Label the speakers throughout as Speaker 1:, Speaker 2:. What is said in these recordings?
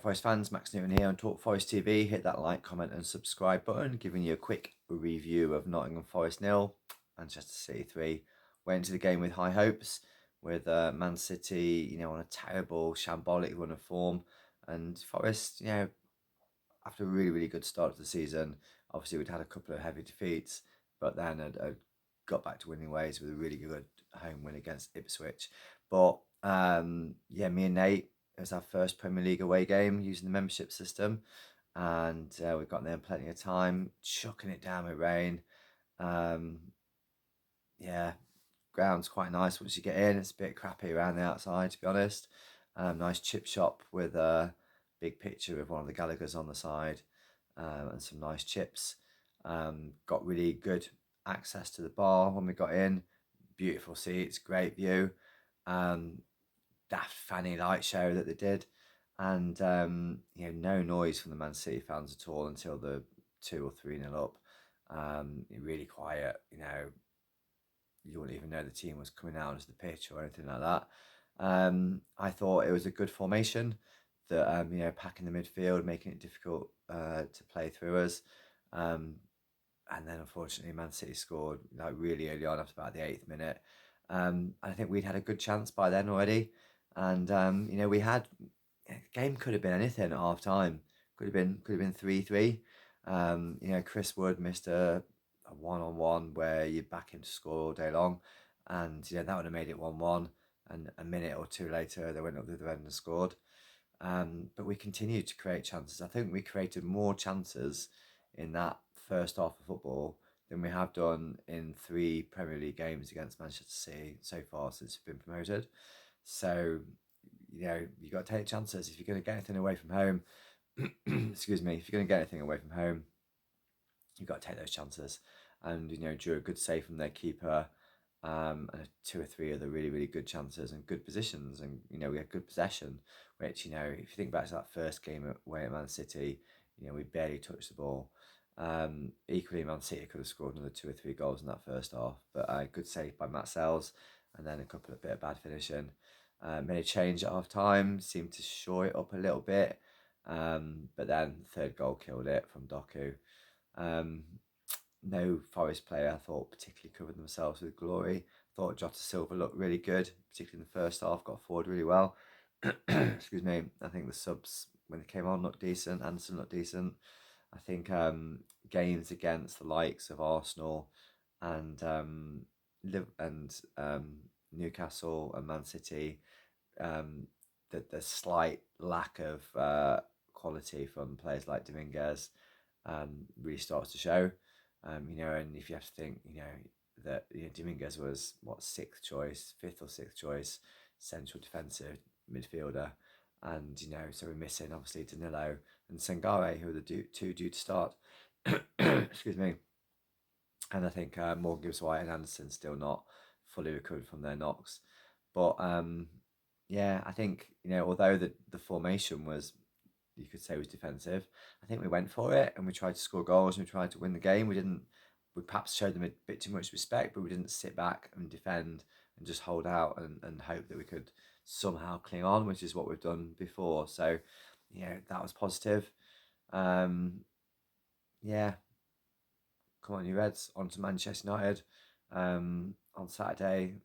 Speaker 1: Forest fans, Max Newton here on Talk Forest TV. Hit that like, comment and subscribe button, giving you a quick review of Nottingham Forest 0, Manchester City 3. Went into the game with high hopes, with Man City, on a terrible, shambolic run of form. And Forest, after a really, really good start to the season, obviously we'd had a couple of heavy defeats, but then had got back to winning ways with a really good home win against Ipswich. But me and Nate, it was our first Premier League away game using the membership system, and we got there in plenty of time, chucking it down with rain. Um, yeah, ground's quite nice once you get in. It's a bit crappy around the outside, to be honest. Nice chip shop with a big picture of one of the Gallaghers on the side, and some nice chips. Got really good access to the bar when we got in. Beautiful seats, great view. Daft fanny light show that they did, and no noise from the Man City fans at all until the 2 or 3-0 up. Really quiet. You wouldn't even know the team was coming out onto the pitch or anything like that. I thought it was a good formation that packing the midfield, making it difficult to play through us. And then unfortunately Man City scored like really early on after about the 8th minute. I think we'd had a good chance by then already. And we had the game could have been anything at half time. Could have been 3-3. Chris Wood missed a 1-on-1 where you back him to score all day long, and that would have made it 1-1. And a minute or two later, they went up the other end and scored. But we continued to create chances. I think we created more chances in that first half of football than we have done in 3 Premier League games against Manchester City so far since we've been promoted. So, you got to take chances if you're going to get anything away from home. Excuse me. If you're going to get anything away from home, you've got to take those chances. And drew a good save from their keeper, and 2 or 3 other really, really good chances and good positions. And we had good possession, which if you think back to that first game away at Man City, we barely touched the ball. Equally, Man City could have scored another 2 or 3 goals in that first half, but good save by Matt Sells, and then a couple of bit of bad finishing. Made a change at half time, seemed to shore it up a little bit, but then the third goal killed it from Doku. No Forest player I thought particularly covered themselves with glory. I thought Jota Silva looked really good, particularly in the first half, got forward really well. Excuse me. I think the subs, when they came on, looked decent. Anderson looked decent. I think games against the likes of Arsenal and Newcastle and Man City, the slight lack of quality from players like Dominguez really starts to show. And if you have to think, that Dominguez was sixth choice, fifth or sixth choice central defensive midfielder, and so we're missing obviously Danilo and Sangare, who are the two due to start. Excuse me. And I think Morgan Gibbs-White and Anderson still not fully recovered from their knocks, but I think although the formation was, you could say, was defensive, I think we went for it and we tried to score goals and we tried to win the game. We perhaps showed them a bit too much respect, but we didn't sit back and defend and just hold out and hope that we could somehow cling on, which is what we've done before. So, that was positive. Come on, you Reds, on to Manchester United. On Saturday,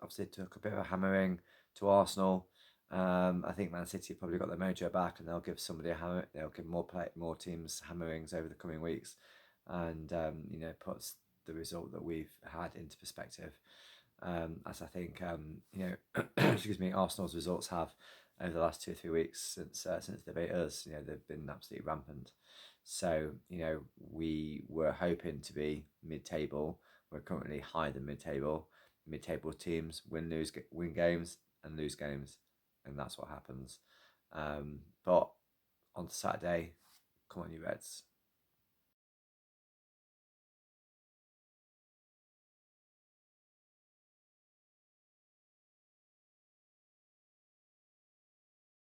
Speaker 1: obviously took a bit of a hammering to Arsenal. I think Man City probably got their mojo back, and they'll give somebody a hammer. They'll give more teams hammerings over the coming weeks, and puts the result that we've had into perspective. As I think excuse me, Arsenal's results have over the last 2 or 3 weeks since they beat us. They've been absolutely rampant. So we were hoping to be mid-table. We're currently higher than mid-table. Mid-table teams win games and lose games, and that's what happens. But on Saturday, come on, you Reds,